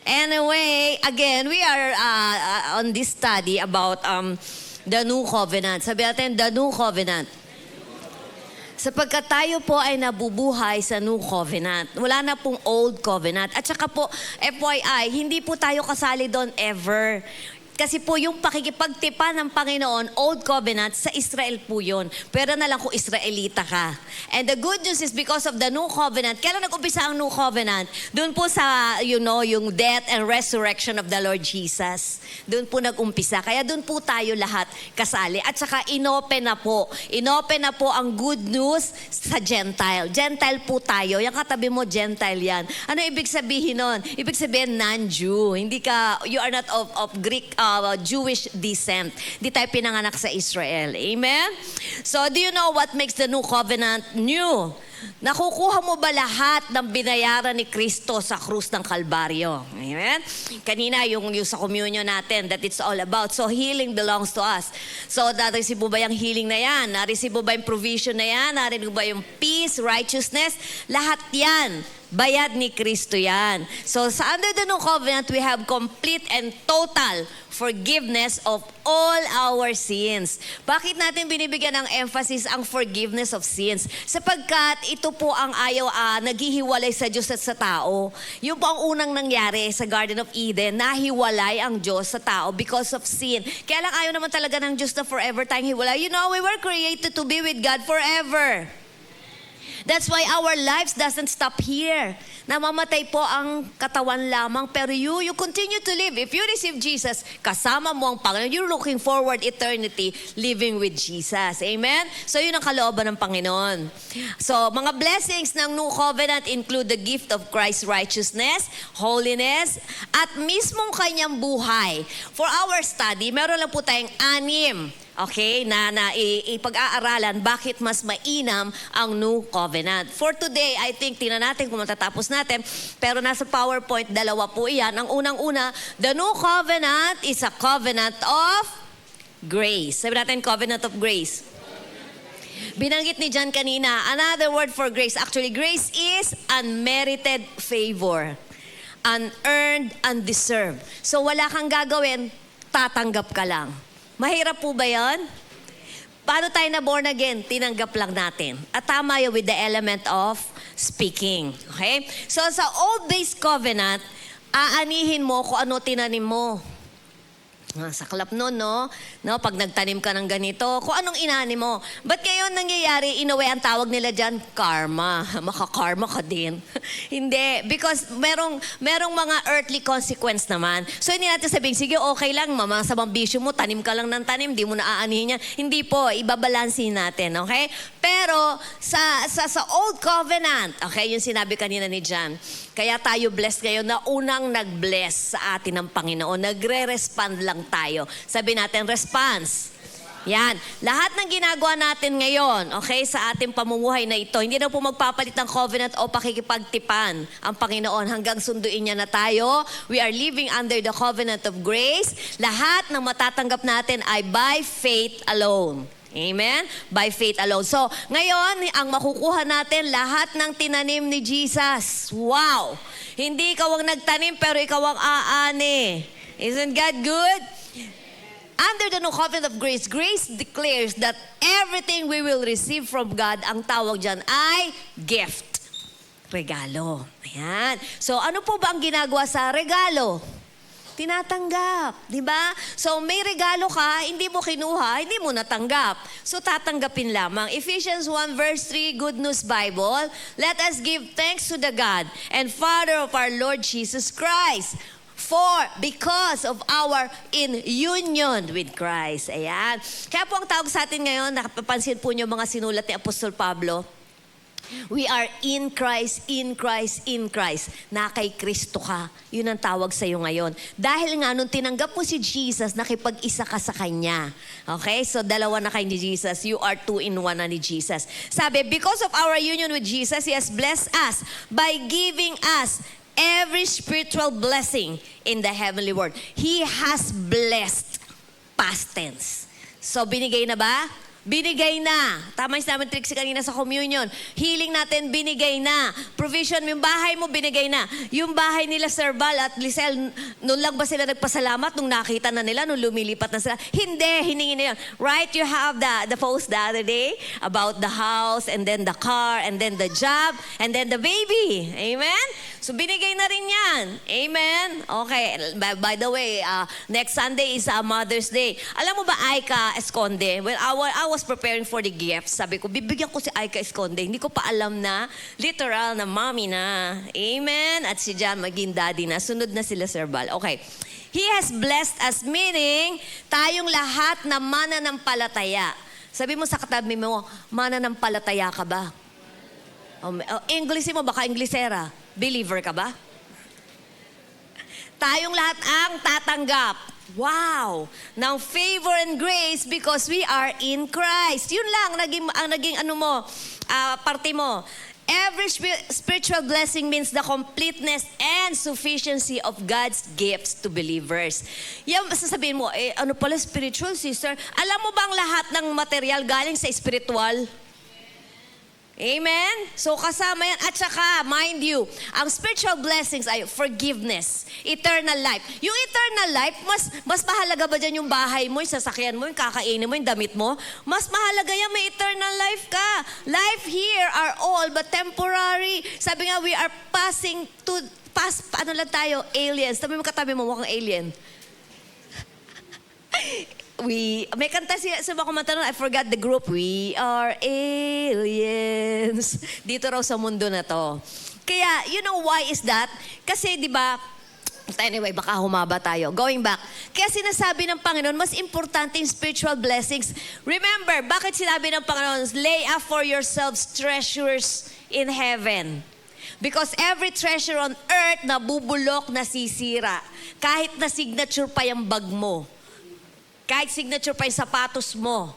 Anyway, again, we are on this study about the New Covenant. Sabi natin, the New Covenant. Sapagkat tayo po ay nabubuhay sa New Covenant. Wala na pong Old Covenant. At saka po, FYI, hindi po tayo kasali doon ever. Kasi po yung pakikipagtipan ng Panginoon, Old Covenant, sa Israel po yun. Pero na lang kung Israelita ka. And the good news is because of the New Covenant, kailan nag-umpisa ang New Covenant? Doon po sa, yung death and resurrection of the Lord Jesus. Doon po nag-umpisa. Kaya doon po tayo lahat kasali. At saka inopen na po. Inopen na po ang good news sa Gentile. Gentile po tayo. Yung katabi mo, Gentile yan. Ano ibig sabihin nun? Ibig sabihin, non-Jew. Hindi ka, you are not of Greek, Jewish descent. Di tayo pinanganak sa Israel. Amen? So, do you know what makes the New Covenant new? Nakukuha mo ba lahat ng binayaran ni Kristo sa krus ng Kalbaryo? Amen? Kanina, yung sa communion natin, that it's all about. So, healing belongs to us. So, na-receive mo ba yung healing na yan? Na-receive mo ba yung provision na yan? Na-receive mo ba yung peace, righteousness? Lahat yan. Bayad ni Kristo yan. So, sa under the New Covenant, we have complete and total forgiveness of all our sins. Bakit natin binibigyan ng emphasis ang forgiveness of sins? Sapagkat ito po ang naghihiwalay sa Diyos at sa tao. Yung po ang unang nangyari sa Garden of Eden, nahiwalay ang Diyos sa tao because of sin. Kaya lang ayaw naman talaga ng Diyos na forever tayong hiwalay. You know, we were created to be with God forever. That's why our lives doesn't stop here. Namamatay po ang katawan lamang, pero you continue to live. If you receive Jesus, kasama mo ang Panginoon. You're looking forward eternity living with Jesus. Amen? So yun ang kalooban ng Panginoon. So mga blessings ng New Covenant include the gift of Christ's righteousness, holiness, at mismong kanyang buhay. For our study, meron lang po tayong 6. Okay, na ipag-aaralan bakit mas mainam ang New Covenant. For today, I think, tingnan natin kung matatapos natin, pero nasa PowerPoint, 2 po iyan. Ang unang-una, the New Covenant is a covenant of grace. Sabi natin, covenant of grace. Binanggit ni John kanina, another word for grace. Actually, grace is unmerited favor. Unearned, undeserved. So wala kang gagawin, tatanggap ka lang. Mahirap po ba yun? Paano tayo na born again? Tinanggap lang natin. At tama yun with the element of speaking. Okay? So sa old-based covenant, aanihin mo kung ano tinanim mo. Saklap nun, no? Pag nagtanim ka ng ganito, kung anong inani mo. Ba't ngayon nangyayari, in a way, ang tawag nila dyan, karma. Makakarma ka din. Hindi. Because merong mga earthly consequence naman. So, hindi natin sabihin, sige, okay lang, sa bisyo mo, tanim ka lang ng tanim, di mo na aanihin yan. Hindi po, ibabalansin natin, okay? Pero, sa Old Covenant, okay, yung sinabi kanina ni John, kaya tayo blessed ngayon na unang nag-bless sa atin ng Panginoon. Nagre-respond lang tayo. Sabi natin, response. Yan. Lahat ng ginagawa natin ngayon, okay, sa ating pamumuhay na ito, hindi na po magpapalit ng covenant o pakikipagtipan ang Panginoon hanggang sunduin niya na tayo. We are living under the covenant of grace. Lahat ng matatanggap natin ay by faith alone. Amen? By faith alone. So, ngayon, ang makukuha natin, lahat ng tinanim ni Jesus. Wow! Hindi ikaw ang nagtanim, pero ikaw ang aani. Isn't God good? Under the New Covenant of Grace, grace declares that everything we will receive from God, ang tawag dyan ay gift. Regalo. Ayan. So, ano po ba ang ginagawa sa regalo? Tinatanggap, di ba? So may regalo ka, hindi mo kinuha, hindi mo natanggap. So tatanggapin lamang. Ephesians 1 verse 3, Good News Bible, let us give thanks to the God and Father of our Lord Jesus Christ. Because of our in union with Christ. Ayan. Kaya po ang tawag sa atin ngayon, nakapapansin po niyo mga sinulat ni Apostol Pablo, we are in Christ, in Christ, in Christ. Na kay Kristo ka. Yun ang tawag sa iyo ngayon. Dahil nga, nung tinanggap mo si Jesus, nakipag-isa ka sa Kanya. Okay? So, dalawa na kayo ni Jesus. You are 2 in 1 na ni Jesus. Sabi, because of our union with Jesus, He has blessed us by giving us every spiritual blessing in the heavenly world. He has blessed. Past tense. So, binigay na ba? binigay na. Tama yung namin Trixie kanina sa communion. Healing natin, binigay na. Provision, yung bahay mo, binigay na. Yung bahay nila, Sir Val at Lisel, noon lang ba sila nagpasalamat nung nakita na nila, nung lumilipat na sila? Hindi, hiningi na yun. Right, you have the post the other day about the house, and then the car, and then the job, and then the baby. Amen? So, binigay na rin yan. Amen? Okay, by the way, next Sunday is Mother's Day. Alam mo ba, Aika Esconde? Well, I was preparing for the gifts. Sabi ko, bibigyan ko si Aika Esconde. Hindi ko pa alam na, literal na mommy na. Amen? At si John maging daddy na. Sunod na sila, Sir Val. Okay. He has blessed us, meaning, tayong lahat na mananampalataya. Sabi mo sa katabi mo, mananampalataya ka ba? English mo, baka Inglesera. Believer ka ba? Tayong lahat ang tatanggap. Wow! Ng favor and grace because we are in Christ. Yun lang ang naging parte mo. Every spiritual blessing means the completeness and sufficiency of God's gifts to believers. Yan, sasabihin mo, ano pala spiritual, sister? Alam mo bang lahat ng material galing sa spiritual? Amen? So kasama yan. At saka, mind you, ang spiritual blessings ay forgiveness, eternal life. Yung eternal life, mas mahalaga ba dyan yung bahay mo, yung sasakyan mo, yung kakainin mo, yung damit mo? Mas mahalaga yan, may eternal life ka. Life here are all but temporary. Sabi nga, we are passing to, paano lang tayo, aliens. Sabi mo katabi mo, mukhang alien. May kanta sa mga kumanta nun, I forgot the group, we are aliens. Dito raw sa mundo na to. Kaya, you know why is that? Kasi, di ba, anyway, baka humaba tayo. Going back. Kaya sinasabi ng Panginoon, mas importante yung spiritual blessings. Remember, bakit sinabi ng Panginoon, lay up for yourselves treasures in heaven. Because every treasure on earth nabubulok, nasisira. Kahit na signature pa yung bag mo. Kahit signature pa yung sapatos mo.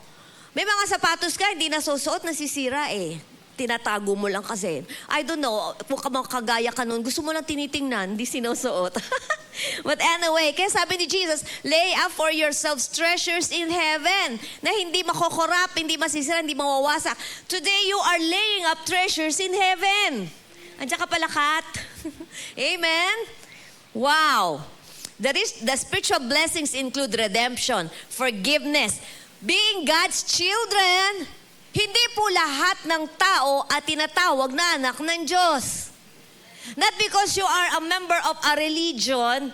May mga sapatos ka, hindi nasusuot, nasisira eh. Tinatago mo lang kasi. I don't know, kung kagaya ka nun, gusto mo lang tinitingnan, hindi sinusuot. But anyway, kaya sabi ni Jesus, lay up for yourselves treasures in heaven na hindi makokorap, hindi masisira, hindi mawawasak. Today, you are laying up treasures in heaven. Andiyan ka pala, Kat. Amen? Wow. The spiritual blessings include redemption, forgiveness, being God's children. Hindi po lahat ng tao at tinatawag na anak ng Diyos. Not because you are a member of a religion,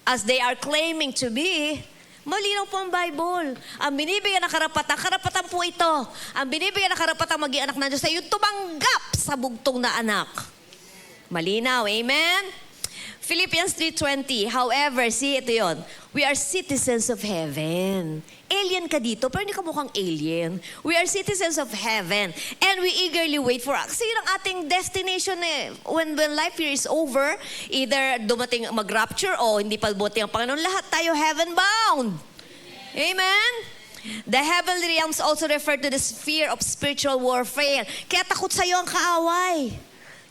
as they are claiming to be. Malinaw po ang Bible. Ang binibigyan ng karapatan po ito. Ang binibigyan ng karapatan maging anak ng Diyos ay yung tumanggap sa bugtong na anak. Malinaw, amen? Philippians 3:20, however, see ito yun, we are citizens of heaven. Alien ka dito, pero hindi ka mukhang alien. We are citizens of heaven, and we eagerly wait for, kasi yun ang ating destination eh. When life here is over, either dumating mag-rapture o hindi pa buti ang Panginoon, lahat tayo heaven-bound. Amen? The heavenly realms also refer to the sphere of spiritual warfare. Kaya takot sa'yo ang kaaway.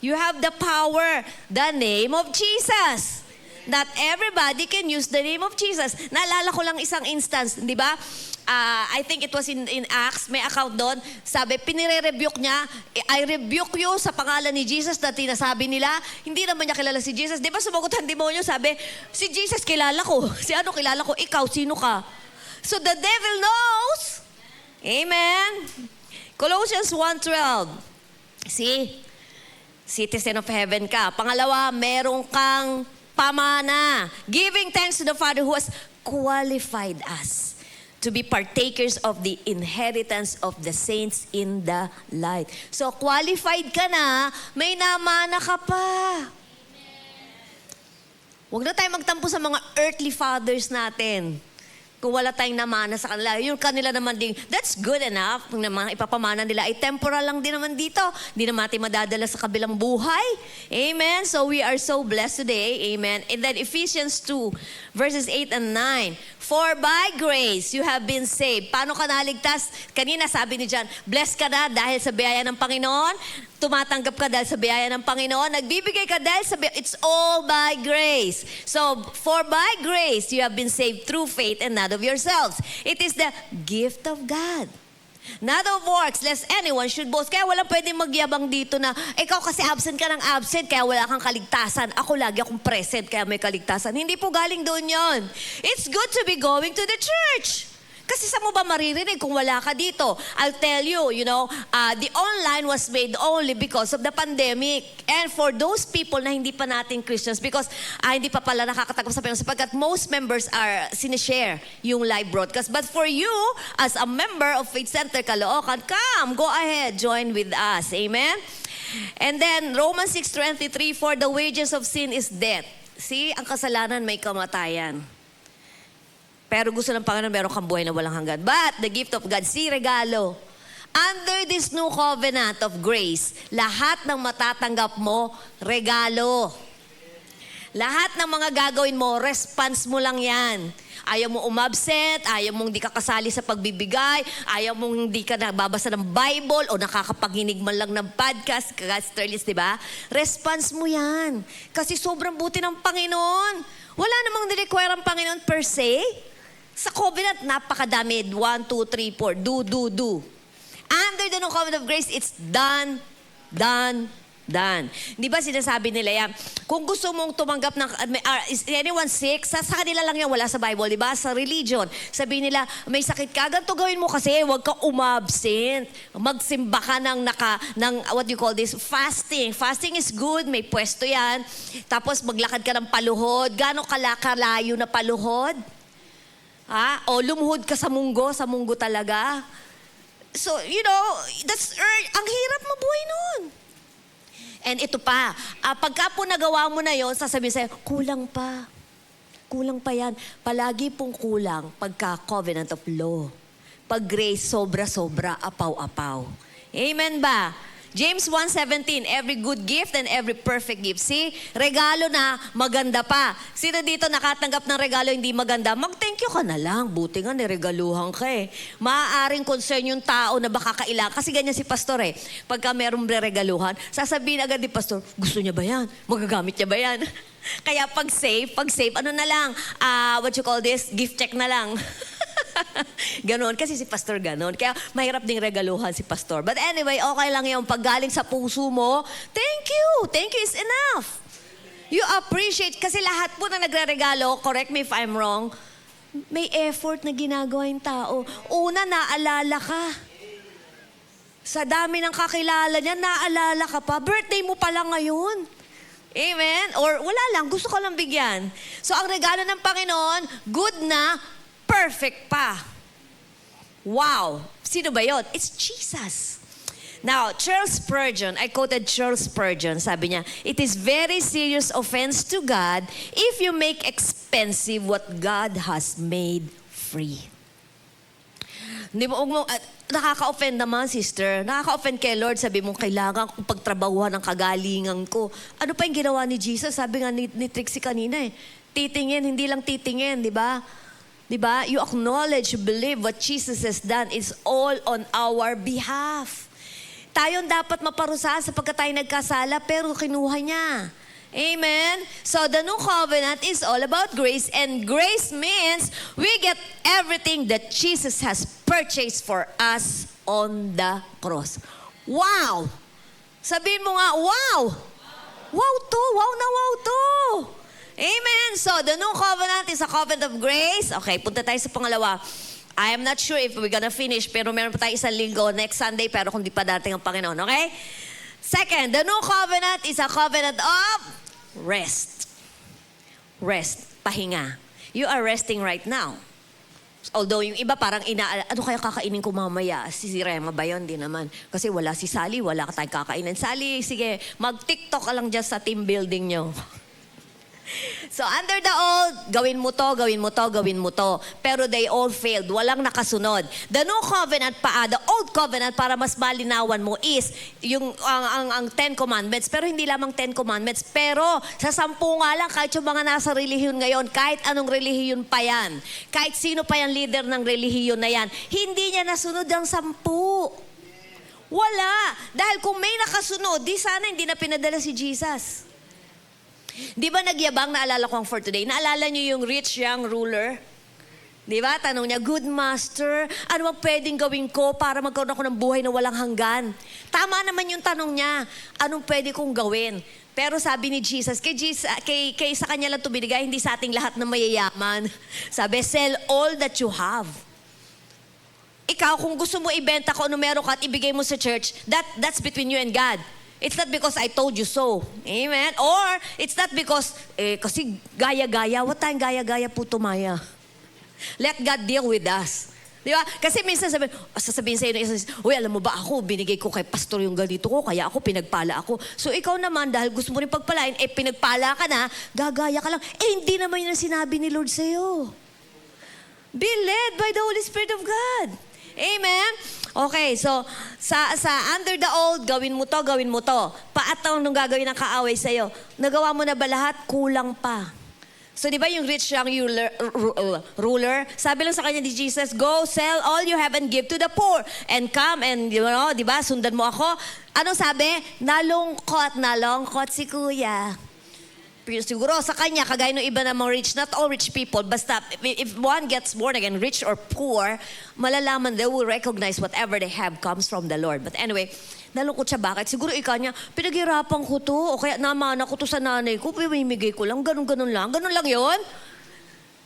You have the power, the name of Jesus. Not everybody can use the name of Jesus. Naalala ko lang isang instance, di ba? I think it was in Acts, may account doon. Sabi, pinire-rebuke niya, I rebuke you sa pangalan ni Jesus na tinasabi nila. Hindi naman niya kilala si Jesus. Di ba sumagot ang demonyo? Sabi, si Jesus kilala ko. Si ano kilala ko? Ikaw, sino ka? So the devil knows. Amen. Colossians 1:12. See? Citizen of heaven ka. Pangalawa, merong kang pamana. Giving thanks to the Father who has qualified us to be partakers of the inheritance of the saints in the light. So, qualified ka na, may namana ka pa. Huwag na tayo magtampo sa mga earthly fathers natin. Kung wala tayong namana sa kanila, yung kanila naman din, that's good enough. Kung naman ipapamana nila ay temporal lang din naman dito. Hindi naman natin madadala sa kabilang buhay. Amen? So we are so blessed today. Amen? And then Ephesians 2, verses 8 and 9. For by grace you have been saved. Paano ka naligtas? Kanina sabi ni John, blessed ka na dahil sa biyaya ng Panginoon. Tumatanggap ka dahil sa biyaya ng Panginoon. Nagbibigay ka dahil sa biyaya. It's all by grace. So, for by grace, you have been saved through faith and not of yourselves. It is the gift of God. Not of works, lest anyone should boast. Kaya walang pwedeng magyabang dito na, ikaw kasi absent ka ng absent, kaya wala kang kaligtasan. Ako lagi akong present, kaya may kaligtasan. Hindi po galing doon yon. It's good to be going to the church. Kasi saan mo ba maririnig kung wala ka dito? I'll tell you, the online was made only because of the pandemic. And for those people na hindi pa natin Christians, because hindi pa pala nakakatanggap sa Panginoon, sapagkat most members are sinishare yung live broadcast. But for you, as a member of Faith Center Caloocan, come, go ahead, join with us. Amen? And then, Romans 6:23, for the wages of sin is death. See, ang kasalanan may kamatayan. Pero gusto ng Panginoon, meron kang buhay na walang hanggan. But the gift of God, regalo. Under this new covenant of grace, lahat ng matatanggap mo, regalo. Lahat ng mga gagawin mo, response mo lang yan. Ayaw mo umabsent, ayaw mong di ka kasali sa pagbibigay, ayaw mong hindi ka nababasa ng Bible o nakakapaghinig man lang ng podcast, Sterlis, di ba? Response mo yan. Kasi sobrang buti ng Panginoon. Wala namang nirequire ang Panginoon per se. Sa covenant, napakadami. 1, 2, 3, 4. Do. Under the new covenant of grace, it's done. Di ba sinasabi nila yan? Kung gusto mong tumanggap ng, is anyone sick? Sa kanila lang yan, wala sa Bible, di ba? Sa religion. Sabihin nila, may sakit ka, ganito gawin mo kasi, huwag ka umabsent. Magsimba ka ng what do you call this? Fasting. Fasting is good, may pwesto yan. Tapos maglakad ka ng paluhod. Gano'ng kalayo na paluhod? O lumuhod ka sa munggo talaga. So, ang hirap mabuhay nun. And ito pa, pagka po nagawa mo na yon, sasabihin sa'yo, kulang pa. Kulang pa yan. Palagi pong kulang pagka covenant of law. Pag grace, sobra-sobra, apaw-apaw. Amen ba? James 1:17, every good gift and every perfect gift. See, regalo na maganda pa. Sino dito nakatanggap ng regalo hindi maganda? Mag-thank you ka na lang. Buti nga niregaluhan ka eh. Maaaring concern yung tao na baka kailangan. Kasi ganyan si pastor eh. Pagka merong regaluhan, sasabihin agad ni pastor, gusto niya ba yan? Magagamit niya ba yan? Kaya pag save, ano na lang, what you call this, gift check na lang. Ganon. Kasi si pastor ganon. Kaya mahirap ding regaluhan si pastor. But anyway, okay lang yung paggaling sa puso mo. Thank you. Thank you is enough. You appreciate. Kasi lahat po na nagre-regalo, correct me if I'm wrong, may effort na ginagawa yung tao. Una, naalala ka. Sa dami ng kakilala niya, naalala ka pa. Birthday mo pala ngayon. Amen? Or wala lang, gusto ka lang bigyan. So ang regalo ng Panginoon, good na, perfect pa. Wow! Sino ba yun? It's Jesus. Now, Charles Spurgeon, I quoted Charles Spurgeon, sabi niya, it is very serious offense to God if you make expensive what God has made free. Hindi mo, nakaka-offend naman, sister. Nakaka-offend kay Lord. Sabi mo, kailangan kong pagtrabahuhan ng kagalingan ko. Ano pa yung ginawa ni Jesus? Sabi nga ni Trixie kanina eh. Titingin, hindi lang titingin, di ba? Di ba? You acknowledge, you believe what Jesus has done is all on our behalf. Tayo dapat maparusahan sapagkat tayo nagkasala, pero kinuha niya. Amen? So the new covenant is all about grace, and grace means we get everything that Jesus has purchased for us on the cross. Wow! Sabihin mo nga, wow! Wow to! Wow na wow to! Amen. So, the new covenant is a covenant of grace. Okay, punta tayo sa pangalawa. I am not sure if we're gonna finish, pero meron pa tayo isang linggo next Sunday, pero kung di pa dating ang Panginoon, okay? Second, the new covenant is a covenant of rest. Rest. Pahinga. You are resting right now. Although yung iba parang ano kaya kakainin ko mamaya? Si Rema ba yun? Di naman. Kasi wala si Sally, wala ka tayong kakainin. Sally, sige, mag-TikTok ka lang dyan sa team building nyo. So under the old, gawin mo to, gawin mo to, gawin mo to. Pero they all failed. Walang nakasunod. The new covenant the old covenant, para mas malinawan mo, is yung ang 10 commandments. Pero hindi lamang 10 commandments. Pero sa 10 nga lang, kahit yung mga nasa relihiyon ngayon, kahit anong relihiyon pa yan, kahit sino pa yung leader ng relihiyon na yan, hindi niya nasunod ang 10. Wala. Dahil kung may nakasunod, di sana hindi na pinadala si Jesus. Di ba nagyabang, naalala ko ang for today, naalala niyo yung rich young ruler? Di ba? Tanong niya, good master, ano bang pwedeng gawin ko para magkaroon ako ng buhay na walang hanggan? Tama naman yung tanong niya, anong pwede kong gawin? Pero sabi ni Jesus, kay sa kanya lang tumibigay, hindi sa ating lahat na mayayaman. Sabi, sell all that you have. Ikaw, kung gusto mo ibenta ko ano meron ka at ibigay mo sa church, that's between you and God. It's not because I told you so. Amen? Or, it's not because, kasi gaya-gaya. What time gaya-gaya po tumaya? Let God deal with us. Di ba? Kasi minsan sasabihin sa'yo ng isa, uy, alam mo ba ako, binigay ko kay pastor yung ganito ko, kaya ako, pinagpala ako. So ikaw naman, dahil gusto mo rin pagpalain, pinagpala ka na, gagaya ka lang. Hindi naman yun ang sinabi ni Lord sa'yo. Be led by the Holy Spirit of God. Amen? Okay, so sa under the old, gawin mo to. Paataw nung gagawin ng kaaway sa'yo. Nagawa mo na ba lahat? Kulang pa. So di ba yung rich young ruler, sabi lang sa kanya ni Jesus, go sell all you have and give to the poor. And come and, you know, di ba, sundan mo ako. Anong sabi? Nalungkot si kuya. Pero siguro sa kanya, kagaya ng iba namang rich, not all rich people, basta if one gets born again, rich or poor, malalaman, they will recognize whatever they have comes from the Lord. But anyway, nalungkot siya. Bakit? Siguro ikaw niya, pinaghirapan ko to, o kaya namana ko to sa nanay ko, pimimigay ko lang, ganun lang. Ganun lang yon.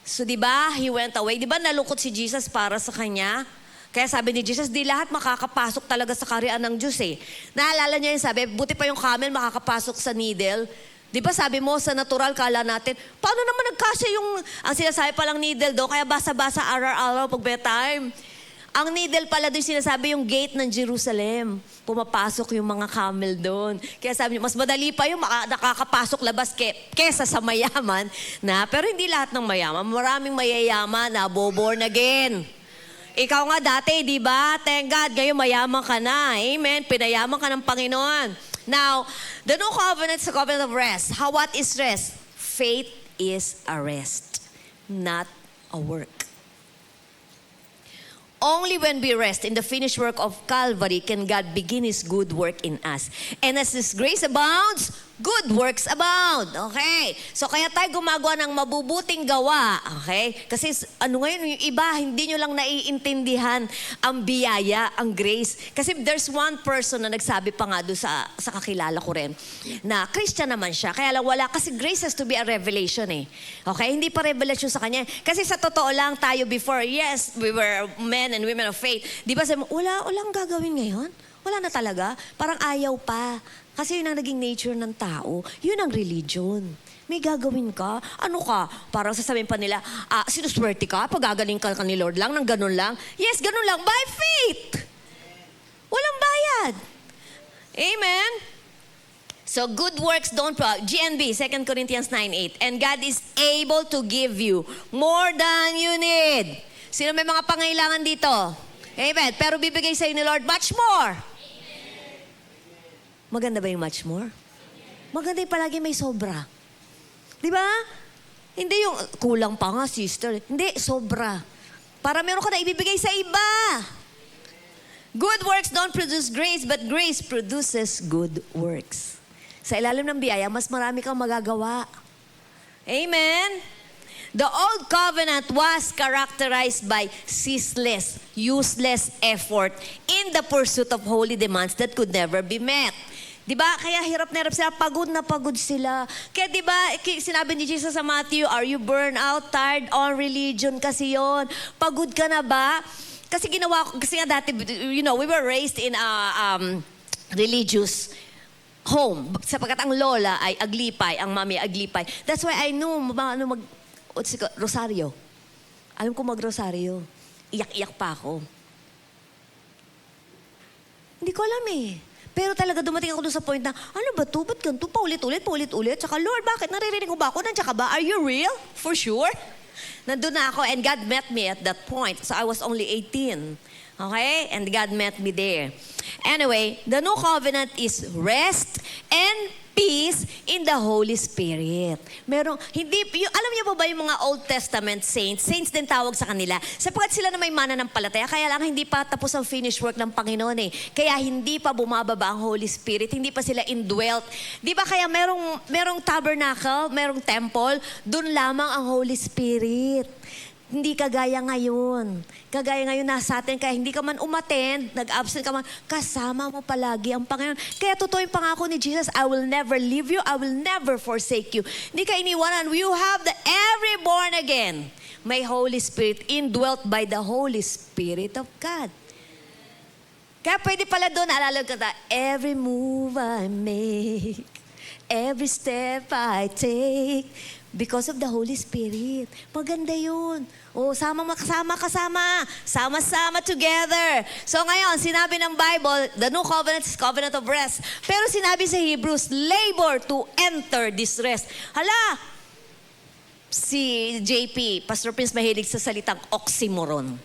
So di ba, he went away. Di ba nalungkot si Jesus para sa kanya? Kaya sabi ni Jesus, di lahat makakapasok talaga sa kaharian ng Diyos eh. Naalala niya yung sabi, buti pa yung camel makakapasok sa needle. Di ba sabi mo, sa natural, kala natin, paano naman nagkasya yung, ang sinasabi palang needle do, kaya basa-basa araw-araw pag bedtime. Ang needle pala doon sinasabi yung gate ng Jerusalem. Pumapasok yung mga camel doon. Kaya sabi niyo, mas madali pa yung nakakapasok labas kesa sa mayaman na, pero hindi lahat ng mayaman. Maraming mayayaman na born again. Ikaw nga dati, di ba? Thank God, ngayon mayaman ka na. Amen. Pinayaman ka ng Panginoon. Now, the new covenant is a covenant of rest. What is rest? Faith is a rest, not a work. Only when we rest in the finished work of Calvary can God begin His good work in us. And as His grace abounds, good works abound. Okay? So kaya tayo gumagawa ng mabubuting gawa. Okay? Kasi ano ngayon, yung iba, hindi nyo lang naiintindihan ang biyaya, ang grace. Kasi there's one person na nagsabi pa nga doon sa kakilala ko rin, na Christian naman siya. Kaya lang wala, kasi grace has to be a revelation eh. Okay? Hindi pa revelation sa kanya. Kasi sa totoo lang tayo before, yes, we were men and women of faith. Di ba sabi mo, walang gagawin ngayon? Wala na talaga. Parang ayaw pa. Kasi yun ang naging nature ng tao. Yun ang religion. May gagawin ka. Ano ka? Parang sasabihin pa nila, sinuswerte ka? Pagagaling ka ni Lord lang, ng ganun lang? Yes, ganun lang. By faith. Walang bayad. Amen? So, good works don't... GNB, 2 Corinthians 9:8. And God is able to give you more than you need. Sino may mga pangailangan dito? Amen. Pero bibigay sa'yo ni Lord much more. Maganda ba yung much more? Maganda yung palagi may sobra. Di ba? Hindi yung kulang pa nga, sister. Hindi, sobra. Para meron ka na ibibigay sa iba. Good works don't produce grace, but grace produces good works. Sa ilalim ng biyaya, mas marami kang magagawa. Amen? The old covenant was characterized by ceaseless, useless effort in the pursuit of holy demands that could never be met. Diba? Kaya hirap na hirap sila, pagod na pagod sila. Kaya diba, sinabi ni Jesus sa Matthew, are you burned out, tired on religion? Kasi yon. Pagod ka na ba? Kasi kasi nga dati, you know, we were raised in a religious home. Sapagkat ang lola ay aglipay, ang mami aglipay. That's why I knew, rosaryo. Alam ko mag-rosaryo. Iyak-iyak pa ako. Hindi ko alam eh. Pero talaga dumating ako doon sa point na, ano ba to? Ba't ganito? Paulit-ulit. Tsaka, Lord, bakit? Naririnig ko ba ako? Nandiyan ka ba? Are you real? For sure? Nandun na ako and God met me at that point. So I was only 18. Okay? And God met me there. Anyway, the new covenant is rest and peace in the Holy Spirit. Alam niyo ba yung mga Old Testament saints din tawag sa kanila, sapagkat sila na may mananampalataya, kaya lang hindi pa tapos ang finished work ng Panginoon eh. Kaya hindi pa bumababa ang Holy Spirit, hindi pa sila indwelt. Di ba kaya merong tabernacle, merong temple, dun lamang ang Holy Spirit. Hindi kagaya ngayon. Kagaya ngayon nasa atin, kaya hindi ka man umattend, nag-absent ka man, kasama mo palagi ang Panginoon. Kaya totoo yung pangako ni Jesus, I will never leave you, I will never forsake you. Hindi ka iniwanan. You have the every born again. May Holy Spirit, indwelt by the Holy Spirit of God. Kaya pwede pala doon, alala ka ta, every move I make, every step I take, because of the Holy Spirit. Maganda yun. O, sama-sama, sama-sama together. So ngayon, sinabi ng Bible, the new covenant is covenant of rest. Pero sinabi sa Hebrews, labor to enter this rest. Hala, si JP, Pastor Prince, mahilig sa salitang oxymoron.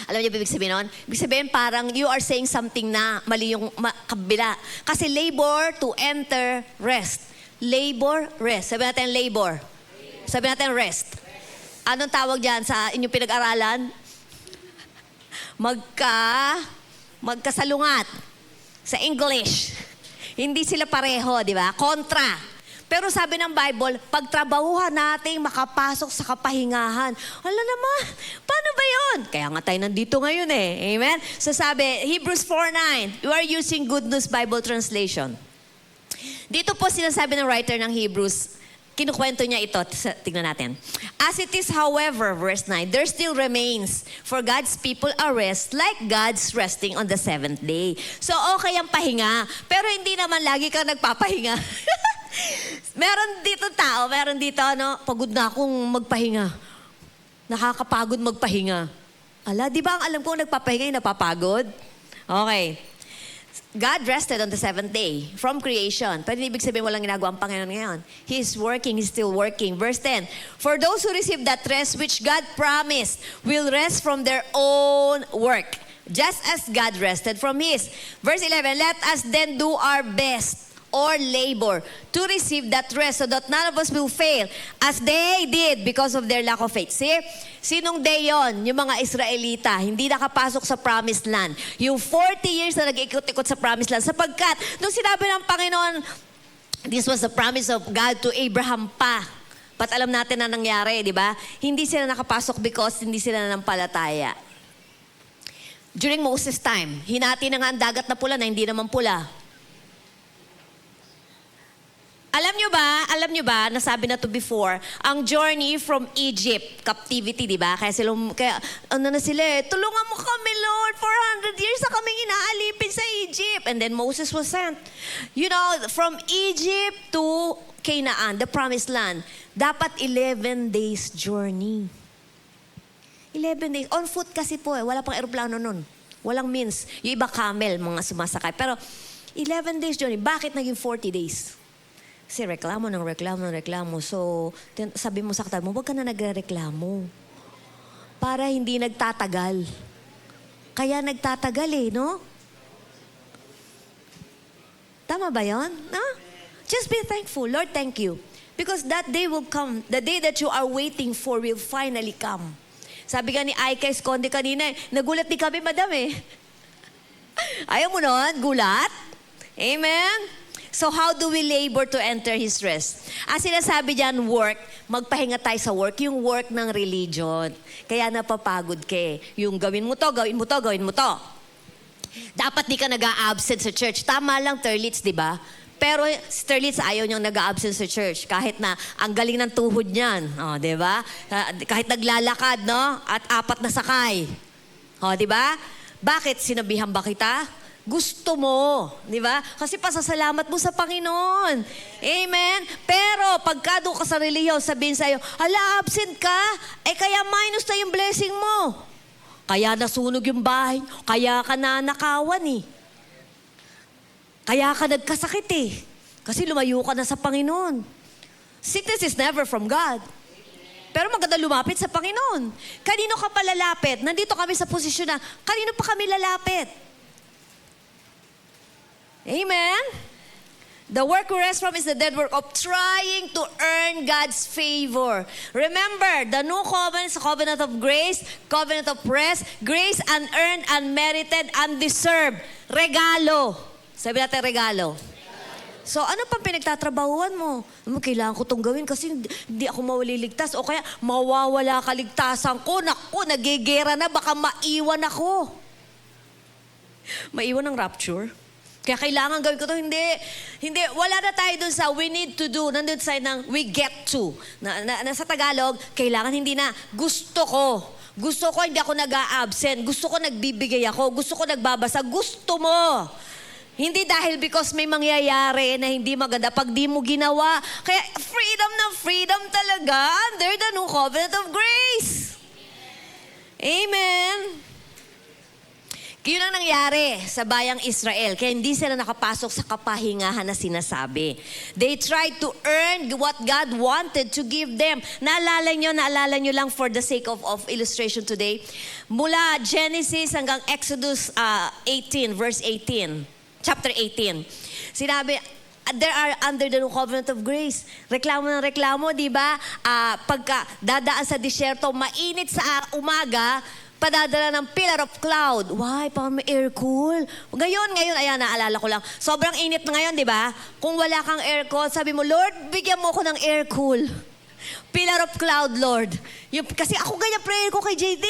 Alam niyo ba ibig sabihin nun? Ibig sabihin parang you are saying something na mali yung kabila. Kasi labor to enter rest. Labor, rest. Sabi natin labor. Sabi natin rest. Anong tawag dyan sa inyong pinag-aralan? Magkasalungat. Sa English. Hindi sila pareho, di ba? Kontra. Pero sabi ng Bible, pagtrabahuhan natin makapasok sa kapahingahan. Wala naman, paano ba yun? Kaya nga tayo nandito ngayon eh. Amen? So sabi, Hebrews 4:9, you are using Good News Bible Translation. Dito po sinasabi ng writer ng Hebrews, kinukwento niya ito. Tingnan natin. As it is, however, verse 9, there still remains for God's people a rest like God's resting on the seventh day. So okay ang pahinga, pero hindi naman lagi ka nagpapahinga. Meron dito, pagod na akong magpahinga. Nakakapagod magpahinga. Di ba ang alam ko nagpapahinga yung napapagod? Okay. God rested on the seventh day from creation. Pero ibig sabihin walang ginagawa ang Panginoon ngayon. He is working, He's still working. Verse 10, for those who receive that rest which God promised will rest from their own work, just as God rested from His. Verse 11, let us then do our best or labor to receive that rest so that none of us will fail as they did because of their lack of faith. See? Sinong day yon? Yung mga Israelita, hindi nakapasok sa promised land. Yung 40 years na nag-ikot-ikot sa promised land. Sapagkat, nung sinabi ng Panginoon, this was the promise of God to Abraham pa. But alam natin na nangyari, di ba? Hindi sila nakapasok because hindi sila nanampalataya. During Moses' time, hinati na nga ang dagat na pula na hindi naman pula. Alam nyo ba, nasabi na to before, ang journey from Egypt, captivity, di ba? Kaya sila tulungan mo kami, Lord, 400 years na kaming inaalipin sa Egypt. And then Moses was sent. You know, from Egypt to Canaan, the promised land, dapat 11 days journey. 11 days. On foot kasi po wala pang aeroplano nun. Walang means. Yung iba camel, mga sumasakay. Pero 11 days journey, bakit naging 40 days? Kasi reklamo. So, sabi mo sa katabi mo, huwag ka na nagre-reklamo. Para hindi nagtatagal. Kaya nagtatagal no? Tama ba yun? No? Just be thankful. Lord, thank you. Because that day will come. The day that you are waiting for will finally come. Sabi ka ni Aika Esconde kanina, nagulat din kami, madam Ayaw mo nun? Gulat? Amen? So how do we labor to enter His rest? Ang sinasabi dyan, work, magpahinga tayo sa work, yung work ng religion. Kaya napapagod ka Yung gawin mo to. Dapat di ka nag-a-absent sa church. Tama lang, Terlitz, di ba? Pero Terlitz, ayaw niyang nag-a-absent sa church. Kahit na ang galing ng tuhod niyan. Di ba? Kahit naglalakad, no? At 4 na sakay. Di ba? Bakit? Sinabihan ba kita? Gusto mo, di ba? Kasi pasasalamat mo sa Panginoon. Amen? Pero pagka doon ka sa reliyon, sabihin sa'yo, absent ka, kaya minus na yung blessing mo. Kaya nasunog yung bahay, kaya ka nanakawan Kaya ka nagkasakit Kasi lumayo ka na sa Panginoon. Sickness is never from God. Pero maganda lumapit sa Panginoon. Kanino ka pa lalapit? Nandito kami sa posisyon na, kanino pa kami lalapit? Amen? The work we rest from is the dead work of trying to earn God's favor. Remember, the new covenant is a covenant of grace, covenant of rest, grace unearned, unmerited, undeserved. Regalo. Sabi natin regalo. So, ano pang pinagtatrabahuan mo? Kailangan ko itong gawin kasi hindi ako mawaliligtas o kaya mawawala kaligtasan ko. Naku, nagigera na, baka maiwan ako. Maiwan ng rapture? Kaya kailangan gawin ko ito. Hindi, wala na tayo dun sa we need to do. Nandun sa ng we get to. Sa Tagalog, kailangan hindi na gusto ko. Gusto ko hindi ako nag-a-absent. Gusto ko nagbibigay ako. Gusto ko nagbabasa. Gusto mo. Hindi dahil because may mangyayari na hindi maganda pag di mo ginawa. Kaya freedom talaga under the new covenant of grace. Amen. Yun ang nangyari sa bayang Israel. Kaya hindi sila nakapasok sa kapahingahan na sinasabi. They tried to earn what God wanted to give them. Naalala nyo lang for the sake of illustration today. Mula Genesis hanggang Exodus 18, verse 18. Chapter 18. Sinabi, there are under the new covenant of grace. Reklamo ng reklamo, di ba? Pagka dadaan sa disyerto, mainit sa umaga, padadala ng pillar of cloud. Why? Parang may air cool. Ngayon, ayan, naalala ko lang. Sobrang init na ngayon, di ba? Kung wala kang aircon, sabi mo, Lord, bigyan mo ko ng air cool. Pillar of cloud, Lord. Kasi ako ganyan prayer ko kay JT.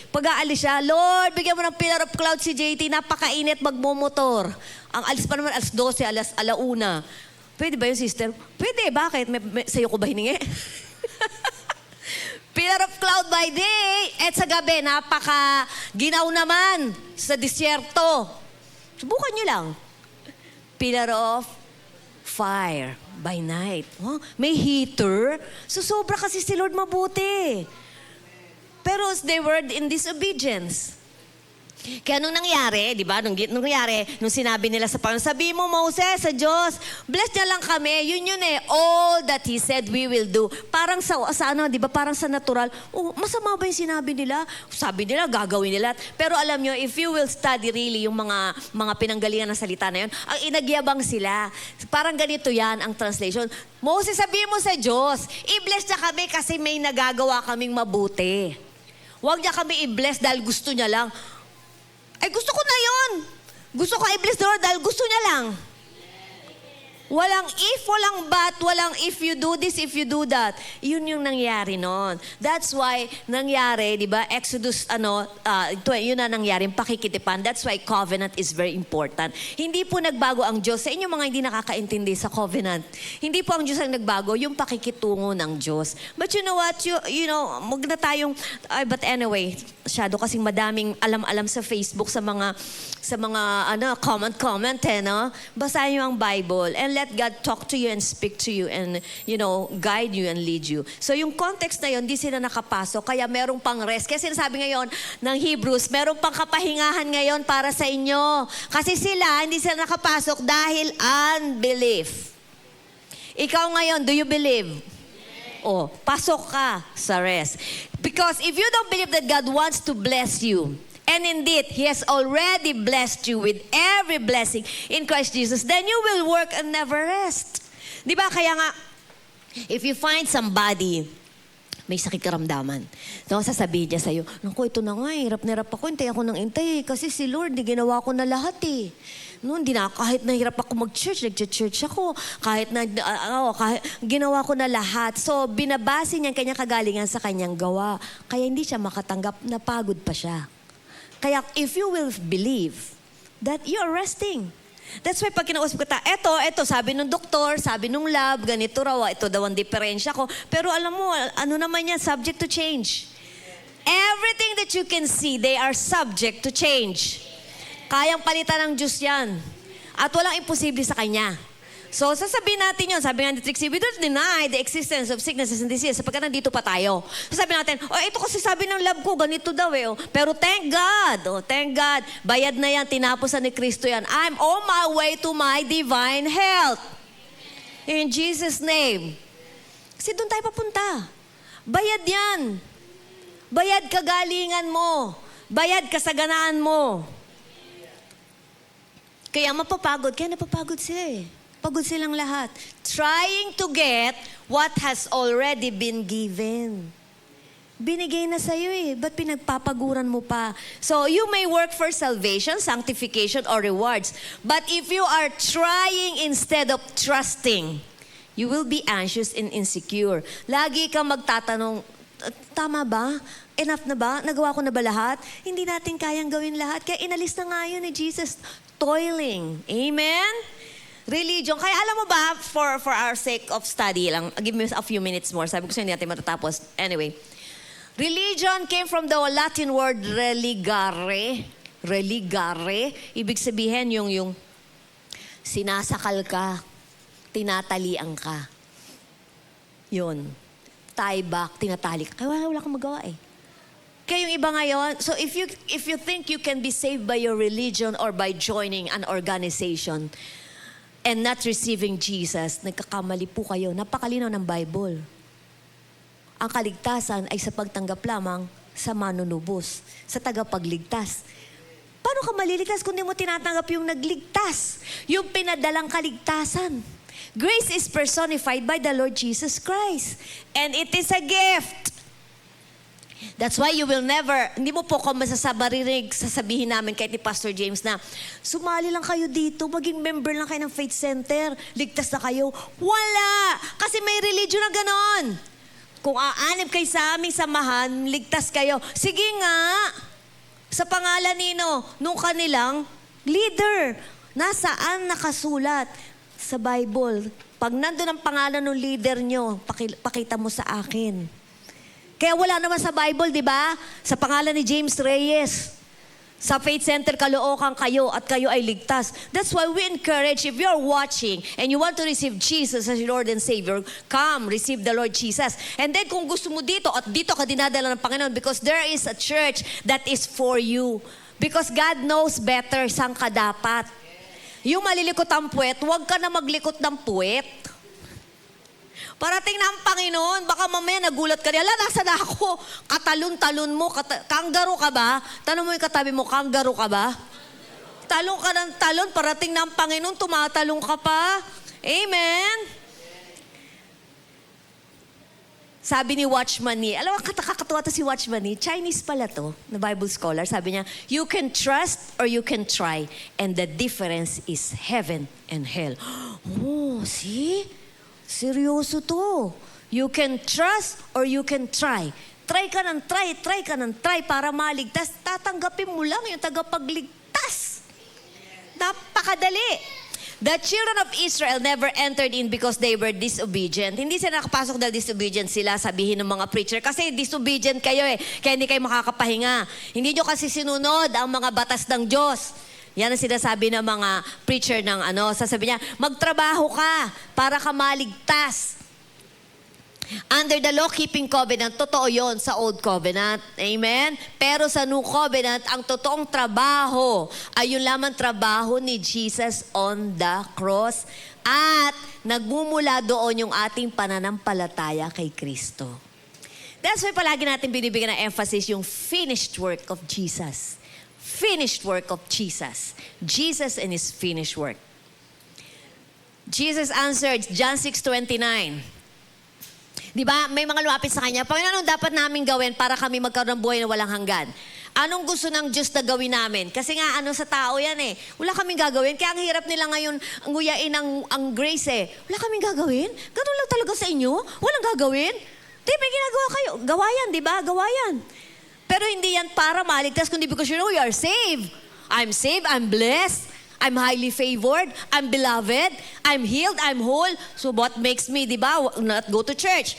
Pag aalis siya, Lord, bigyan mo ng pillar of cloud si JT, napakainit, magmumotor. Ang alis pa naman, alas 12, alauna. Pwede ba yun, sister? Pwede, bakit? Sa'yo ko ba hiningi? Pillar of cloud by day, at sa gabi, napaka-ginaw naman sa disyerto. Subukan nyo lang. Pillar of fire by night. Oh, may heater. So, sobra kasi si Lord mabuti. Pero they were in disobedience. Kaya nung nangyari, di ba, nung sinabi nila sa Panginoon, sabi mo, Moses, sa Diyos, bless niya lang kami, yun eh, all that He said we will do. Parang sa ano, di ba, parang sa natural, masama ba yung sinabi nila? Sabi nila, gagawin nila. Pero alam nyo, if you will study really yung mga pinanggalingan ng salita na yun, ang inagyabang sila. Parang ganito yan ang translation. Moses, sabi mo sa Diyos, i-bless niya kami kasi may nagagawa kaming mabuti. Huwag niya kami i-bless dahil gusto niya lang. Ay, gusto ko na yun. Gusto ko i-bless the Lord dahil gusto niya lang. Walang if, walang but, walang if you do this, if you do that. Yun yung nangyari noon. That's why nangyari, di ba, Exodus, yun na nangyari, pakikitipan. That's why covenant is very important. Hindi po nagbago ang Diyos. Sa inyo mga hindi nakakaintindi sa covenant, hindi po ang Diyos ang nagbago, yung pakikitungo ng Diyos. But you know what, wag na tayong, but anyway, masyado kasing madaming alam-alam sa Facebook, sa mga comment, no? Basahin niyo ang Bible and let God talk to you and speak to you and, guide you and lead you. So yung context na yun, di sila nakapasok, kaya merong pang rest. Kaya sinasabi ngayon ng Hebrews, merong pang kapahingahan ngayon para sa inyo. Kasi hindi sila nakapasok dahil unbelief. Ikaw ngayon, do you believe? Pasok ka sa rest. Because if you don't believe that God wants to bless you, and indeed, He has already blessed you with every blessing in Christ Jesus, then you will work and never rest. Di ba? Kaya nga, if you find somebody, may sakit karamdaman, sasabihin niya sa'yo, naku, ito na nga, hirap na hirap ako, hintay ako ng hintay, kasi si Lord, ginawa ko na lahat eh. Kahit nahirap ako mag-church, nag-church ako. Kahit ginawa ko na lahat. So, binabase niya ang kanyang kagalingan sa kanyang gawa. Kaya hindi siya makatanggap, napagod pa siya. Kaya if you will believe that you are resting. That's why pag kinausap kita, eto, sabi nung doktor, sabi nung lab, ganito raw, ito daw ang diferensya ko. Pero alam mo, ano naman yan, subject to change. Everything that you can see, they are subject to change. Kayang palitan ng Diyos yan. At walang imposible sa Kanya. So, sasabihin natin yun. Sabi nga ni Trixie, we don't deny the existence of sicknesses and diseases sapagkat nandito pa tayo. Sasabi natin, ito kasi sabi ng lab ko, ganito daw eh. Pero thank God. Bayad na yan, tinapusan ni Kristo yan. I'm on my way to my divine health. In Jesus' name. Kasi doon tayo papunta. Bayad yan. Bayad kagalingan mo. Bayad kasaganaan mo. Kaya mapapagod. Kaya napapagod sila eh. Pagod silang lahat. Trying to get what has already been given. Binigay na sa'yo eh. Ba't pinagpapaguran mo pa? So, you may work for salvation, sanctification, or rewards. But if you are trying instead of trusting, you will be anxious and insecure. Lagi kang magtatanong, tama ba? Enough na ba? Nagawa ko na ba lahat? Hindi natin kayang gawin lahat. Kaya inalis na nga yun ni Jesus. Toiling. Amen? Religion. Kaya alam mo ba, for our sake of study lang, give me a few minutes more. Sabi ko sa'yo, hindi natin matatapos. Anyway. Religion came from the Latin word religare. Religare. Ibig sabihin yung sinasakal ka, tinatalian ka. Yun. Tie back, tinatali ka. Kaya wala kang magawa eh. Kaya yung iba ngayon, so if you think you can be saved by your religion or by joining an organization and not receiving Jesus, nagkakamali po kayo. Napakalinaw ng Bible. Ang kaligtasan ay sa pagtanggap lamang sa manunubos, sa tagapagligtas. Paano ka maliligtas kung di mo tinatanggap yung nagligtas? Yung pinadalang kaligtasan. Grace is personified by the Lord Jesus Christ. And it is a gift. That's why you will never, hindi mo po ko maririnig sasabihin namin kahit ni Pastor James na, sumali lang kayo dito, maging member lang kayo ng Faith Center, ligtas na kayo. Wala! Kasi may religion na ganon. Kung aanib kayo sa aming samahan, ligtas kayo. Sige nga, sa pangalan nino, nung kanilang leader. Nasaan nakasulat sa Bible? Pag nandun ang pangalan ng leader nyo, pakita mo sa akin. Kaya wala naman sa Bible, di ba? Sa pangalan ni James Reyes. Sa Faith Center, Caloocan kayo at kayo ay ligtas. That's why we encourage, if you're watching and you want to receive Jesus as your Lord and Savior, come, receive the Lord Jesus. And then kung gusto mo dito, at dito ka dinadala ng Panginoon because there is a church that is for you. Because God knows better saan ka dapat. Yung malilikot ang puwet, huwag ka na maglikot ng puwet. Parating na ang Panginoon, baka mamaya nagulat ka niya, ala, nasa na ako? Katalon-talon mo, kanggaro ka ba? Tanong mo yung katabi mo, kanggaro ka ba? Talon ka ng talon, parating na ang Panginoon, tumatalong ka pa. Amen? Sabi ni Watchman Nee, alam mo, kakatuwa to si Watchman Nee, Chinese pala to, na Bible scholar, sabi niya, you can trust or you can try, and the difference is heaven and hell. Oh, see? Seryoso to. You can trust or you can try. Try ka ng try ka ng try para maligtas. Tatanggapin mo lang yung tagapagligtas. Napakadali. The children of Israel never entered in because they were disobedient. Hindi sila nakapasok dahil disobedient sila, sabihin ng mga preacher. Kasi disobedient kayo eh, kaya hindi kayo makakapahinga. Hindi nyo kasi sinunod ang mga batas ng Diyos. Yan ang sinasabi ng mga preacher ng sasabi niya, magtrabaho ka para ka maligtas. Under the law-keeping covenant, totoo yon sa Old Covenant. Amen? Pero sa New Covenant, ang totoong trabaho ay yung lamang trabaho ni Jesus on the cross. At nagmumula doon yung ating pananampalataya kay Kristo. That's why palagi natin binibigyan ng emphasis yung finished work of Jesus. Finished work of Jesus. Jesus and His finished work. Jesus answered, John 6:29. Di ba? May mga lumapit sa Kanya, Panginoon, anong dapat namin gawin para kami magkaroon ng buhay na walang hanggan? Anong gusto ng Diyos na gawin namin? Kasi nga, sa tao yan eh. Wala kaming gagawin. Kaya ang hirap nila ngayon nguyain ang grace eh. Wala kaming gagawin? Ganun lang talaga sa inyo? Walang gagawin? Di, may ginagawa kayo. Gawa yan, di ba? Gawa yan. Pero hindi yan para maligtas, kundi because you are saved. I'm saved, I'm blessed, I'm highly favored, I'm beloved, I'm healed, I'm whole. So what makes me, di ba, not go to church?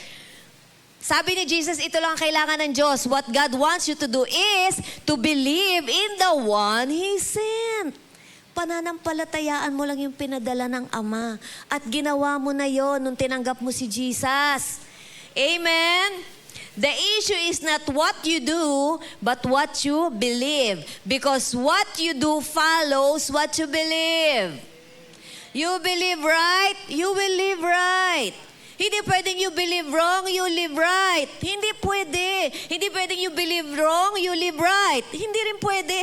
Sabi ni Jesus, ito lang ang kailangan ng Diyos. What God wants you to do is to believe in the one He sent. Pananampalatayaan mo lang yung pinadala ng Ama. At ginawa mo na yon nung tinanggap mo si Jesus. Amen? The issue is not what you do, but what you believe. Because what you do follows what you believe. You believe right, you will live right. Hindi pwedeng you believe wrong, you live right. Hindi pwede. Hindi pwedeng you believe wrong, you live right. Hindi rin pwede.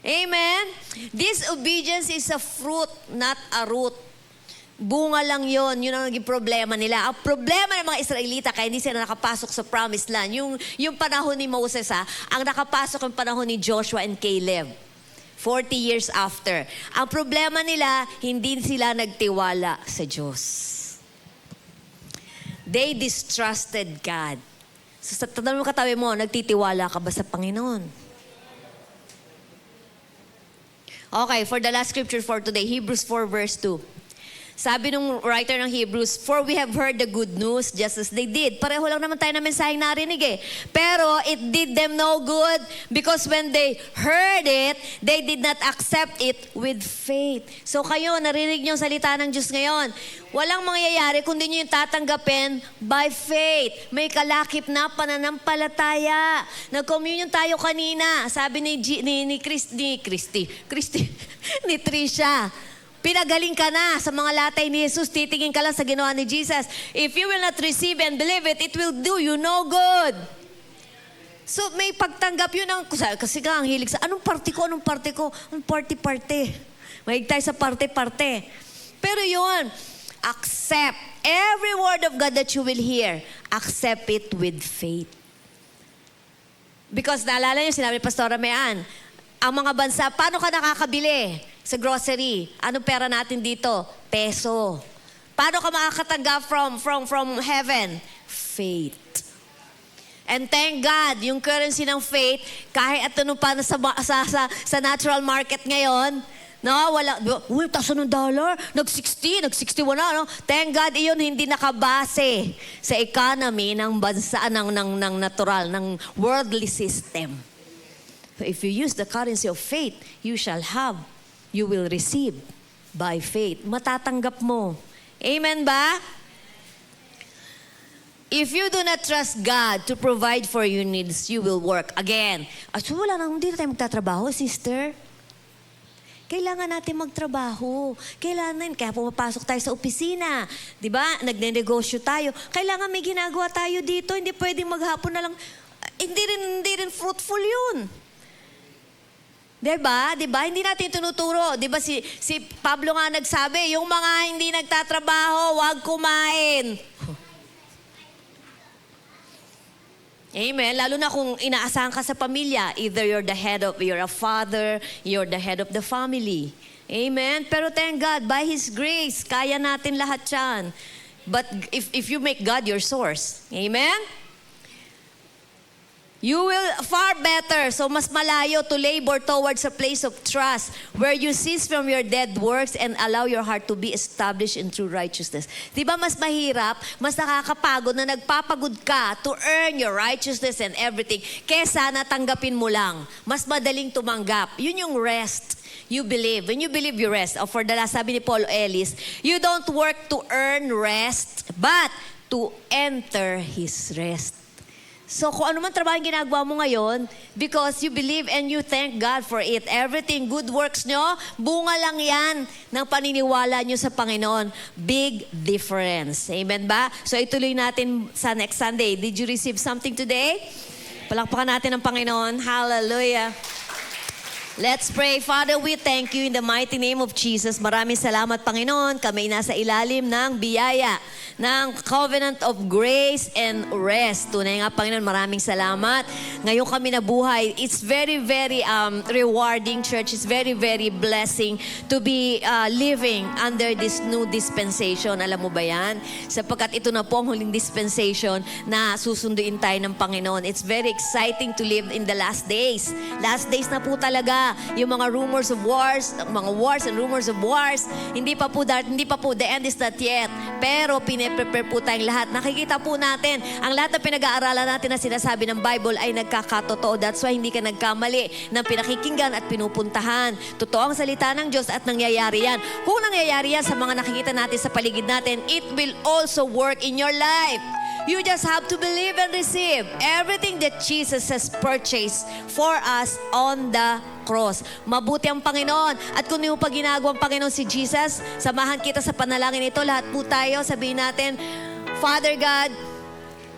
Amen? Disobedience is a fruit, not a root. Bunga lang yon, yun ang naging problema nila. Ang problema ng mga Israelita, kaya hindi sila nakapasok sa promised land. Yung panahon ni Moses, ang nakapasok yung panahon ni Joshua and Caleb. 40 years after. Ang problema nila, hindi sila nagtiwala sa Diyos. They distrusted God. So sa tanong mo katabi mo, nagtitiwala ka ba sa Panginoon? Okay, for the last scripture for today, Hebrews 4 verse 2. Sabi nung writer ng Hebrews, for we have heard the good news just as they did. Pareho lang naman tayo na mensaheng narinig eh. Pero it did them no good because when they heard it, they did not accept it with faith. So kayo, narinig niyo ang salita ng Diyos ngayon. Walang mangyayari kundi niyo yung tatanggapin by faith. May kalakip na pananampalataya. Nag-communion tayo kanina. Sabi ni Tricia, pinagaling ka na sa mga latay ni Jesus, titingin ka lang sa ginawa ni Jesus. If you will not receive and believe it, it will do you no good. So may pagtanggap yun kasi ka ang hilig sa, anong parte ko? Anong party-parte. Mahilig tayo sa parte-parte. Pero yun, accept every word of God that you will hear. Accept it with faith. Because naalala niyo, sinabi ni Pastora Mayan, ang mga bansa, paano ka nakakabili? Sa grocery. Anong pera natin dito? Peso. Paano ka makakatanggap from heaven? Faith. And thank God, yung currency ng faith, kahit at ano pa sa natural market ngayon, no, wala, taas ng dollar, nag-60, nag-61 na, no? Thank God, iyon hindi nakabase sa economy ng bansa, ng natural, ng worldly system. So if you use the currency of faith, you shall have. You will receive by faith. Matatanggap mo. Amen ba? If you do not trust God to provide for your needs, you will work. Again, so wala nang, hindi na tayo magtatrabaho, sister. Kailangan natin magtrabaho. Kaya pumapasok tayo sa opisina. Di ba? Nagne-negosyo tayo. Kailangan may ginagawa tayo dito. Hindi pwedeng maghapon na lang. Hindi rin fruitful yun. Diba? Hindi natin tinuturo. Diba si Pablo nga nagsabi, yung mga hindi nagtatrabaho, wag kumain. Amen. Lalo na kung inaasahan ka sa pamilya. Either you're a father, you're the head of the family. Amen. Pero thank God, by His grace, kaya natin lahat yan. But if you make God your source, amen? You will far better, so mas malayo to labor towards a place of trust where you cease from your dead works and allow your heart to be established in true righteousness. Diba mas mahirap, mas nakakapagod na nagpapagod ka to earn your righteousness and everything kesa natanggapin mo lang. Mas madaling tumanggap. Yun yung rest. You believe. When you believe, you rest. Or for the last, sabi ni Paul Ellis, you don't work to earn rest, but to enter His rest. So kung ano man trabaho yung ginagawa mo ngayon, because you believe and you thank God for it. Everything, good works nyo, bunga lang yan ng paniniwala nyo sa Panginoon. Big difference. Amen ba? So ituloy natin sa next Sunday. Did you receive something today? Palakpakan natin ang Panginoon. Hallelujah. Let's pray. Father, we thank you in the mighty name of Jesus. Maraming salamat, Panginoon. Kami nasa ilalim ng biyaya, ng covenant of grace and rest. Tunay nga, Panginoon, maraming salamat. Ngayon kami nabuhay. It's very, very rewarding, church. It's very, very blessing to be living under this new dispensation. Alam mo ba yan? Sapagkat ito na po ang huling dispensation na susunduin tayo ng Panginoon. It's very exciting to live in the last days. Last days na po talaga. Yung mga rumors of wars, mga wars and rumors of wars, hindi pa po, the end is not yet. Pero pine-prepare po tayong lahat. Nakikita po natin, ang lahat na pinag-aaralan natin na sinasabi ng Bible ay nagkakatotoo. That's why hindi ka nagkamali ng pinakikinggan at pinupuntahan. Totoo ang salita ng Diyos at nangyayari yan. Kung nangyayari yan sa mga nakikita natin sa paligid natin, it will also work in your life. You just have to believe and receive everything that Jesus has purchased for us on the cross. Mabuti ang Panginoon. At kung hindi mo pa ginagawa ang Panginoon si Jesus, samahan kita sa panalangin ito. Lahat po tayo, sabihin natin, Father God,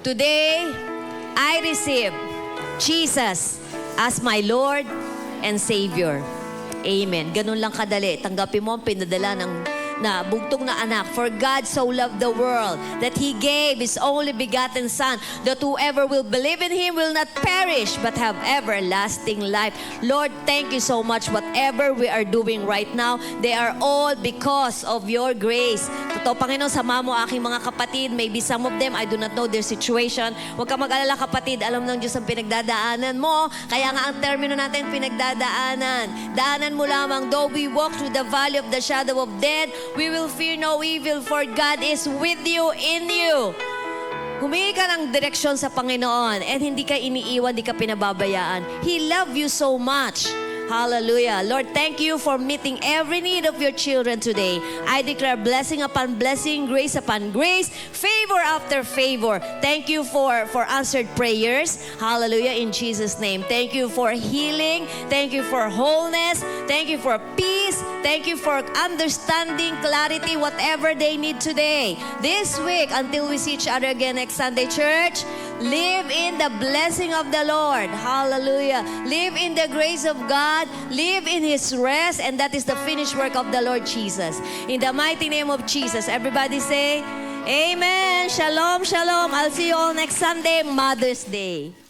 today, I receive Jesus as my Lord and Savior. Amen. Ganun lang kadali. Tanggapin mo ang pinadala ng na bugtong na anak. For God so loved the world that He gave His only begotten Son, that whoever will believe in Him will not perish but have everlasting life. Lord, thank you so much. Whatever we are doing right now, they are all because of your grace. Totoo, Panginoon, sama mo aking mga kapatid. Maybe some of them, I do not know their situation. Huwag ka mag-alala, kapatid. Alam ng Diyos ang pinagdadaanan mo. Kaya nga ang termino natin, pinagdadaanan. Daanan mo lamang, though we walk through the valley of the shadow of death, we will fear no evil, for God is with you, in you. Humingi ka ng direksyon sa Panginoon and hindi ka iniiwan, hindi ka pinababayaan. He loved you so much. Hallelujah. Lord, thank you for meeting every need of your children today. I declare blessing upon blessing, grace upon grace, favor after favor. Thank you for answered prayers. Hallelujah, in Jesus' name. Thank you for healing. Thank you for wholeness. Thank you for peace. Thank you for understanding, clarity, whatever they need today. This week, until we see each other again next Sunday, church, live in the blessing of the Lord. Hallelujah. Live in the grace of God. Live in His rest, and that is the finished work of the Lord Jesus. In the mighty name of Jesus, everybody say, Amen. Shalom, shalom. I'll see you all next Sunday, Mother's Day.